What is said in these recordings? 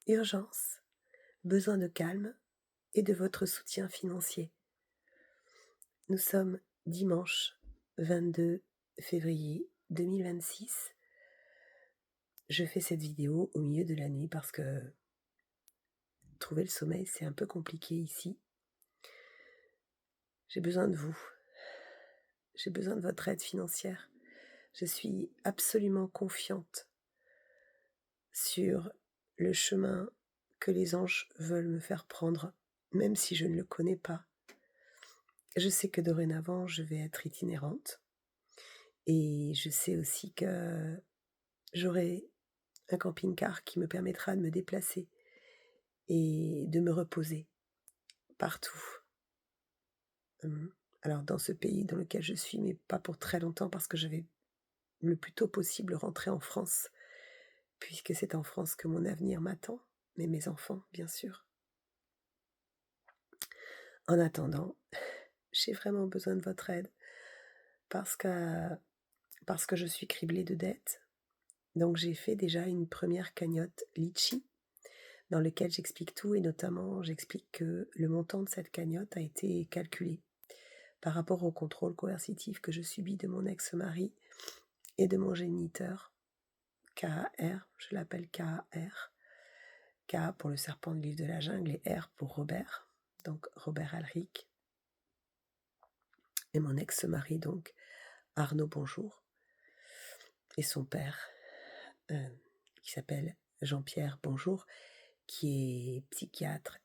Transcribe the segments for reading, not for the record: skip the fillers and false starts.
urgence, besoin de calme et de votre soutien financier. Nous sommes dimanche 22 février 2026. Je fais cette vidéo au milieu de la nuit parce que trouver le sommeil, c'est un peu compliqué ici. J'ai besoin de vous. J'ai besoin de votre aide financière. Je suis absolument confiante sur le chemin que les anges veulent me faire prendre, même si je ne le connais pas. Je sais que dorénavant, je vais être itinérante et je sais aussi que j'aurai un camping-car qui me permettra de me déplacer et de me reposer partout. Alors dans ce pays dans lequel je suis, mais pas pour très longtemps parce que je vais le plus tôt possible rentrer en France, puisque c'est en France que mon avenir m'attend, mais mes enfants, bien sûr. En attendant, j'ai vraiment besoin de votre aide parce que je suis criblée de dettes. Donc j'ai fait déjà une première cagnotte Litchi dans laquelle j'explique tout et notamment j'explique que le montant de cette cagnotte a été calculé par rapport au contrôle coercitif que je subis de mon ex-mari et de mon géniteur, KR, je l'appelle KR, K pour le serpent de l'île de la jungle et R pour Robert, donc Robert Alric, et mon ex-mari donc Arnaud Bonjour, et son père qui s'appelle Jean-Pierre Bonjour, qui est psychiatre,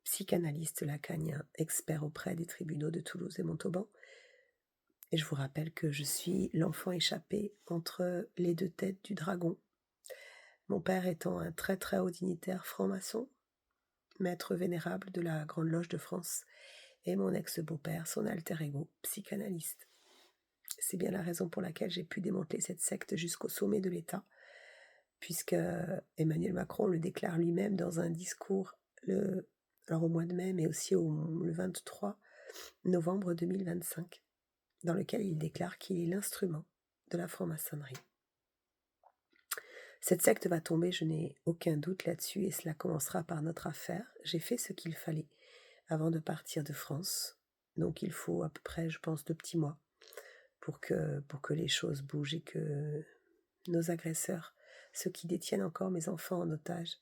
psychanalyste lacanien, expert auprès des tribunaux de Toulouse et Montauban. Et je vous rappelle que je suis l'enfant échappé entre les deux têtes du dragon. Mon père étant un très très haut dignitaire franc-maçon, maître vénérable de la Grande Loge de France, et mon ex-beau-père, son alter ego, psychanalyste. C'est bien la raison pour laquelle j'ai pu démanteler cette secte jusqu'au sommet de l'État, puisque Emmanuel Macron le déclare lui-même dans un discours au mois de mai, mais aussi le 23 novembre 2025, dans lequel il déclare qu'il est l'instrument de la franc-maçonnerie. Cette secte va tomber, je n'ai aucun doute là-dessus, et cela commencera par notre affaire. J'ai fait ce qu'il fallait avant de partir de France, donc il faut à peu près, je pense, 2 petits mois pour que les choses bougent et que nos agresseurs, ceux qui détiennent encore mes enfants en otage,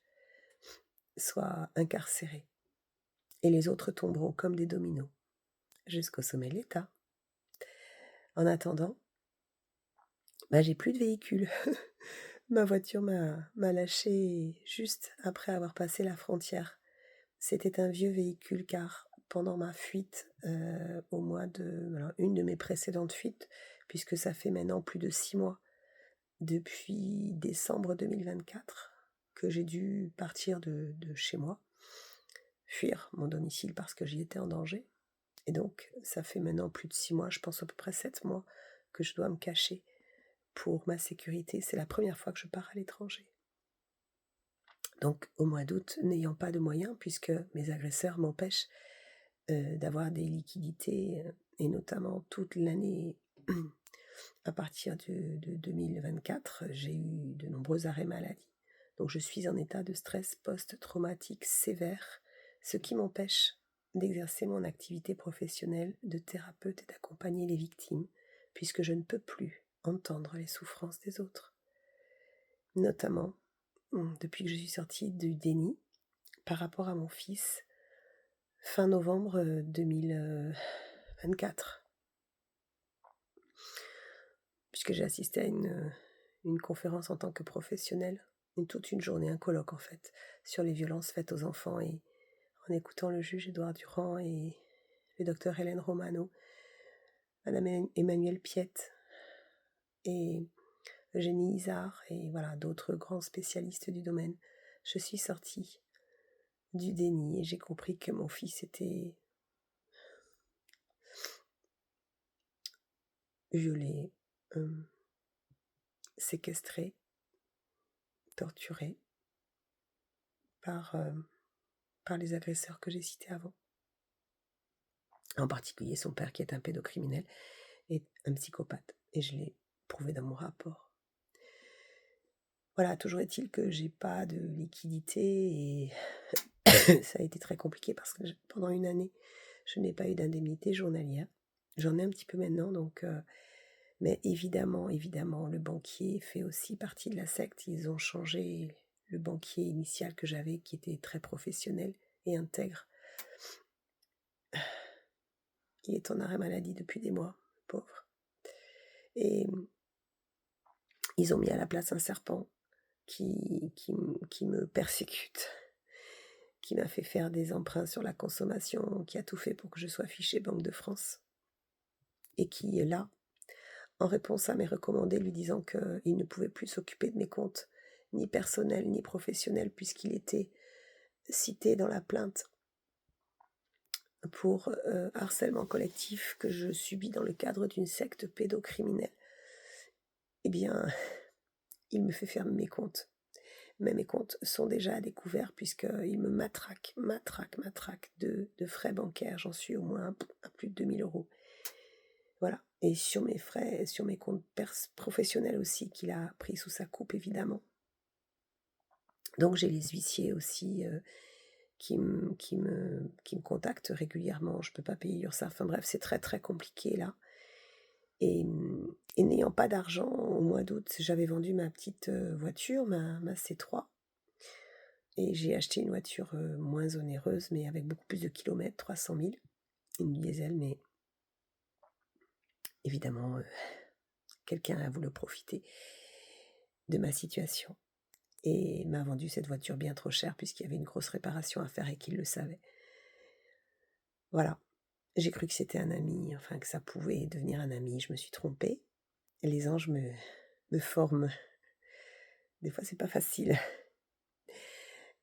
soient incarcérés. Et les autres tomberont comme des dominos, jusqu'au sommet de l'État. En attendant, j'ai plus de véhicule. Ma voiture m'a lâché juste après avoir passé la frontière. C'était un vieux véhicule car pendant ma fuite, une de mes précédentes fuites, puisque ça fait maintenant plus de 6 mois, depuis décembre 2024, que j'ai dû partir de chez moi, fuir mon domicile parce que j'y étais en danger. Et donc, ça fait maintenant plus de 6 mois, je pense à peu près 7 mois, que je dois me cacher pour ma sécurité. C'est la première fois que je pars à l'étranger. Donc, au mois d'août, n'ayant pas de moyens, puisque mes agresseurs m'empêchent d'avoir des liquidités, et notamment toute l'année, à partir de 2024, j'ai eu de nombreux arrêts maladie. Donc, je suis en état de stress post-traumatique sévère, ce qui m'empêche d'exercer mon activité professionnelle de thérapeute et d'accompagner les victimes, puisque je ne peux plus entendre les souffrances des autres. Notamment, depuis que je suis sortie du déni par rapport à mon fils, fin novembre 2024, puisque j'ai assisté à une conférence en tant que professionnelle, toute une journée, un colloque en fait, sur les violences faites aux enfants, et en écoutant le juge Édouard Durand et le docteur Hélène Romano, Madame Emmanuelle Piette et Eugénie Isard et voilà, d'autres grands spécialistes du domaine, je suis sortie du déni et j'ai compris que mon fils était violé, séquestré, torturé par les agresseurs que j'ai cités avant. En particulier son père qui est un pédocriminel et un psychopathe. Et je l'ai prouvé dans mon rapport. Voilà, toujours est-il que j'ai pas de liquidité et ça a été très compliqué parce que pendant une année, je n'ai pas eu d'indemnité journalière. J'en ai un petit peu maintenant, donc mais évidemment, le banquier fait aussi partie de la secte. Ils ont changé le banquier initial que j'avais, qui était très professionnel et intègre. Il est en arrêt maladie depuis des mois, pauvre. Et ils ont mis à la place un serpent qui me persécute, qui m'a fait faire des emprunts sur la consommation, qui a tout fait pour que je sois fichée Banque de France, et qui est là, en réponse à mes recommandés, lui disant qu'il ne pouvait plus s'occuper de mes comptes, ni personnels, ni professionnels, puisqu'il était cité dans la plainte pour harcèlement collectif que je subis dans le cadre d'une secte pédocriminelle. Eh bien, il me fait fermer mes comptes. Mais mes comptes sont déjà à découvert puisqu'il me matraque de frais bancaires. J'en suis au moins à plus de 2000 euros. Voilà. Et sur mes frais, sur mes comptes professionnels aussi, qu'il a pris sous sa coupe, évidemment. Donc j'ai les huissiers aussi qui me contactent régulièrement. Je ne peux pas payer URSSAF. Enfin bref, c'est très très compliqué là. Et n'ayant pas d'argent au mois d'août, j'avais vendu ma petite voiture, ma C3. Et j'ai acheté une voiture moins onéreuse, mais avec beaucoup plus de kilomètres, 300 000, une diesel, mais évidemment, quelqu'un a voulu profiter de ma situation et m'a vendu cette voiture bien trop chère puisqu'il y avait une grosse réparation à faire et qu'il le savait. Voilà, j'ai cru que c'était un ami, enfin que ça pouvait devenir un ami, je me suis trompée. Les anges me forment. Des fois, c'est pas facile.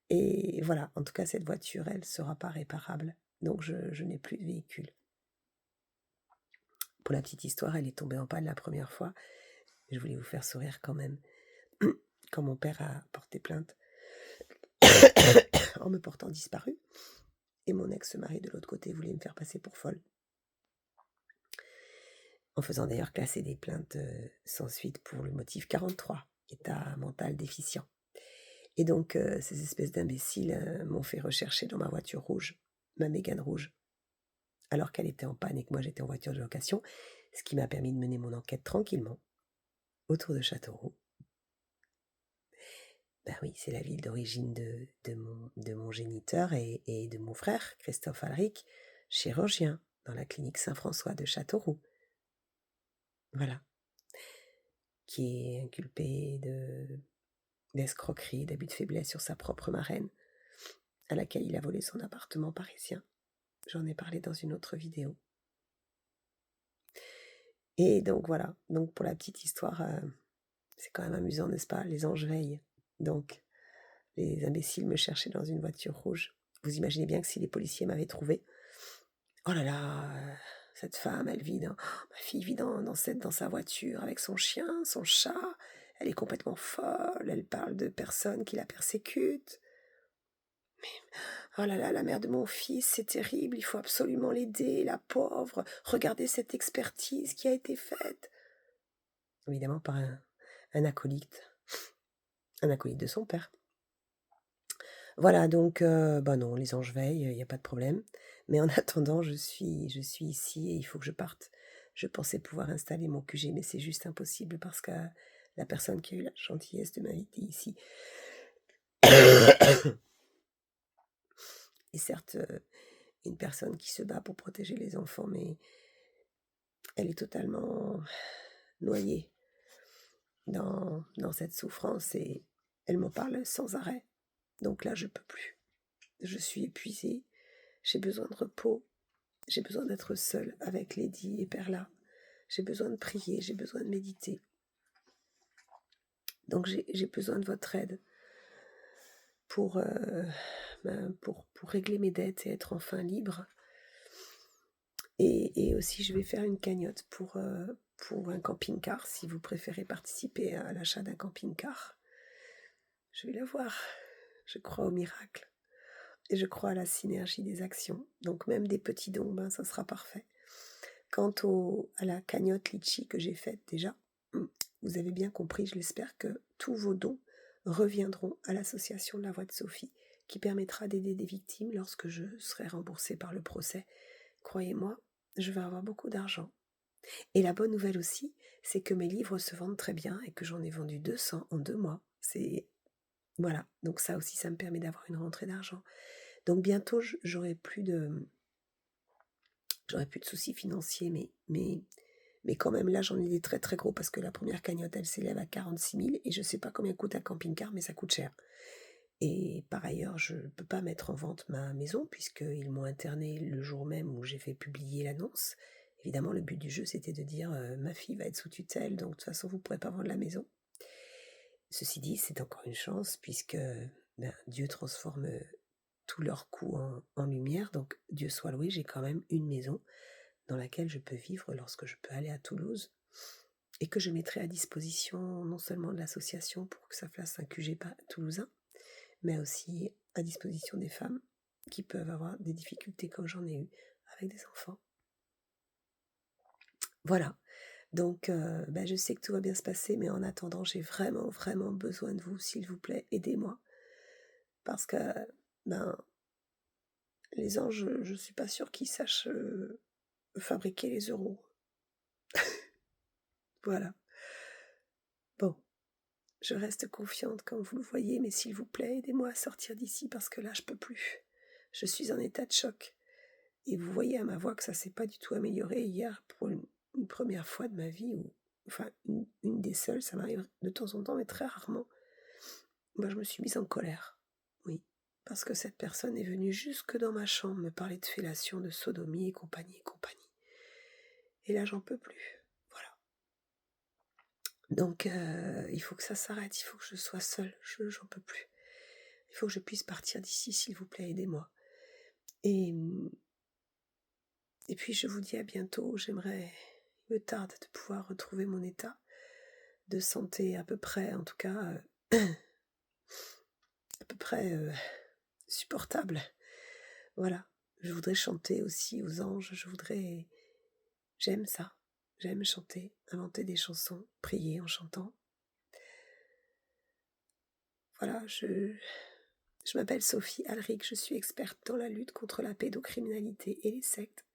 Et voilà, en tout cas, cette voiture, elle ne sera pas réparable. Donc, je n'ai plus de véhicule. Pour la petite histoire, elle est tombée en panne la première fois. Je voulais vous faire sourire quand même. Quand mon père a porté plainte en me portant disparu, et mon ex-mari de l'autre côté voulait me faire passer pour folle. En faisant d'ailleurs classer des plaintes sans suite pour le motif 43, état mental déficient. Et donc, ces espèces d'imbéciles m'ont fait rechercher dans ma voiture rouge, ma Mégane rouge, alors qu'elle était en panne et que moi j'étais en voiture de location, ce qui m'a permis de mener mon enquête tranquillement autour de Châteauroux. Ben oui, c'est la ville d'origine de mon géniteur et de mon frère, Christophe Alric, chirurgien dans la clinique Saint-François de Châteauroux. Voilà. Qui est inculpé d'escroquerie, d'abus de faiblesse sur sa propre marraine, à laquelle il a volé son appartement parisien. J'en ai parlé dans une autre vidéo. Et donc voilà, donc pour la petite histoire, c'est quand même amusant, n'est-ce pas? Les anges veillent. Donc, les imbéciles me cherchaient dans une voiture rouge. Vous imaginez bien que si les policiers m'avaient trouvé, oh là là, cette femme, elle vit ma fille vit dans sa voiture avec son chien, son chat, elle est complètement folle, elle parle de personnes qui la persécutent. Mais, oh là là, la mère de mon fils, c'est terrible, il faut absolument l'aider, la pauvre, regardez cette expertise qui a été faite. Évidemment par un acolyte de son père. Voilà, donc, non, les anges veillent, il n'y a pas de problème. Mais en attendant, je suis ici et il faut que je parte. Je pensais pouvoir installer mon QG, mais c'est juste impossible parce que la personne qui a eu la gentillesse de m'inviter ici est certes une personne qui se bat pour protéger les enfants, mais elle est totalement noyée dans cette souffrance et elle m'en parle sans arrêt. Donc là, je ne peux plus. Je suis épuisée, j'ai besoin de repos. J'ai besoin d'être seule avec Lady et Perla. J'ai besoin de prier, j'ai besoin de méditer. Donc j'ai besoin de votre aide pour régler mes dettes et être enfin libre. Et aussi, je vais faire une cagnotte pour un camping-car, si vous préférez participer à l'achat d'un camping-car. Je vais la voir. Je crois au miracle. Et je crois à la synergie des actions. Donc même des petits dons, ça sera parfait. Quant à la cagnotte Litchi que j'ai faite déjà, vous avez bien compris, je l'espère, que tous vos dons reviendront à l'association de la Voix de Sophie, qui permettra d'aider des victimes lorsque je serai remboursée par le procès. Croyez-moi, je vais avoir beaucoup d'argent. Et la bonne nouvelle aussi, c'est que mes livres se vendent très bien et que j'en ai vendu 200 en 2 mois. Voilà, donc ça aussi, ça me permet d'avoir une rentrée d'argent. Donc bientôt, j'aurai plus de soucis financiers, mais quand même, là, j'en ai des très très gros parce que la première cagnotte, elle s'élève à 46 000 et je ne sais pas combien coûte un camping-car, mais ça coûte cher. Et par ailleurs, je ne peux pas mettre en vente ma maison puisqu'ils m'ont interné le jour même où j'ai fait publier l'annonce. Évidemment, le but du jeu, c'était de dire ma fille va être sous tutelle, donc de toute façon, vous ne pourrez pas vendre la maison. Ceci dit, c'est encore une chance puisque Dieu transforme tous leurs coups en lumière. Donc, Dieu soit loué, j'ai quand même une maison dans laquelle je peux vivre lorsque je peux aller à Toulouse et que je mettrai à disposition non seulement de l'association pour que ça fasse un QG toulousain, mais aussi à disposition des femmes qui peuvent avoir des difficultés comme j'en ai eu avec des enfants. Voilà, donc je sais que tout va bien se passer, mais en attendant, j'ai vraiment, vraiment besoin de vous, s'il vous plaît, aidez-moi. Parce que, les anges, je ne suis pas sûre qu'ils sachent fabriquer les euros. Voilà. Bon, je reste confiante comme vous le voyez, mais s'il vous plaît, aidez-moi à sortir d'ici parce que là, je peux plus. Je suis en état de choc. Et vous voyez à ma voix que ça s'est pas du tout amélioré hier pour une première fois de ma vie, une des seules, ça m'arrive de temps en temps, mais très rarement. Moi, je me suis mise en colère, oui, parce que cette personne est venue jusque dans ma chambre me parler de fellation, de sodomie et compagnie et compagnie. Et là, j'en peux plus, voilà. Donc, il faut que ça s'arrête, il faut que je sois seule, j'en peux plus. Il faut que je puisse partir d'ici, s'il vous plaît, aidez-moi. Et puis, je vous dis à bientôt, il me tarde de pouvoir retrouver mon état de santé à peu près, en tout cas, à peu près supportable. Voilà, je voudrais chanter aussi aux anges, j'aime ça, j'aime chanter, inventer des chansons, prier en chantant. Voilà, je m'appelle Sophie Alric, je suis experte dans la lutte contre la pédocriminalité et les sectes,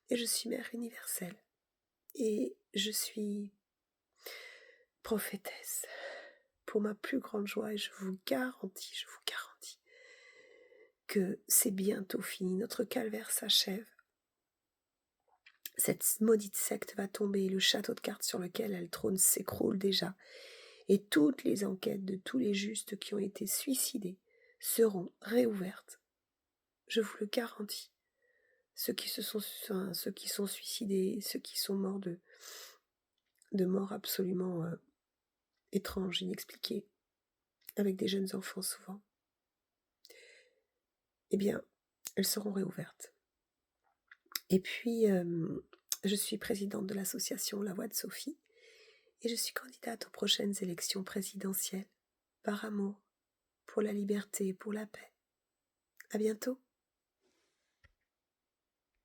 et je suis mère universelle, et je suis prophétesse pour ma plus grande joie, et je vous garantis que c'est bientôt fini, notre calvaire s'achève. Cette maudite secte va tomber, le château de cartes sur lequel elle trône s'écroule déjà, et toutes les enquêtes de tous les justes qui ont été suicidés seront réouvertes. Je vous le garantis. Ceux qui sont suicidés, ceux qui sont morts de morts absolument étranges, inexpliquées, avec des jeunes enfants souvent, eh bien, elles seront réouvertes. Et puis, je suis présidente de l'association La Voix de Sophie, et je suis candidate aux prochaines élections présidentielles, par amour, pour la liberté et pour la paix. À bientôt.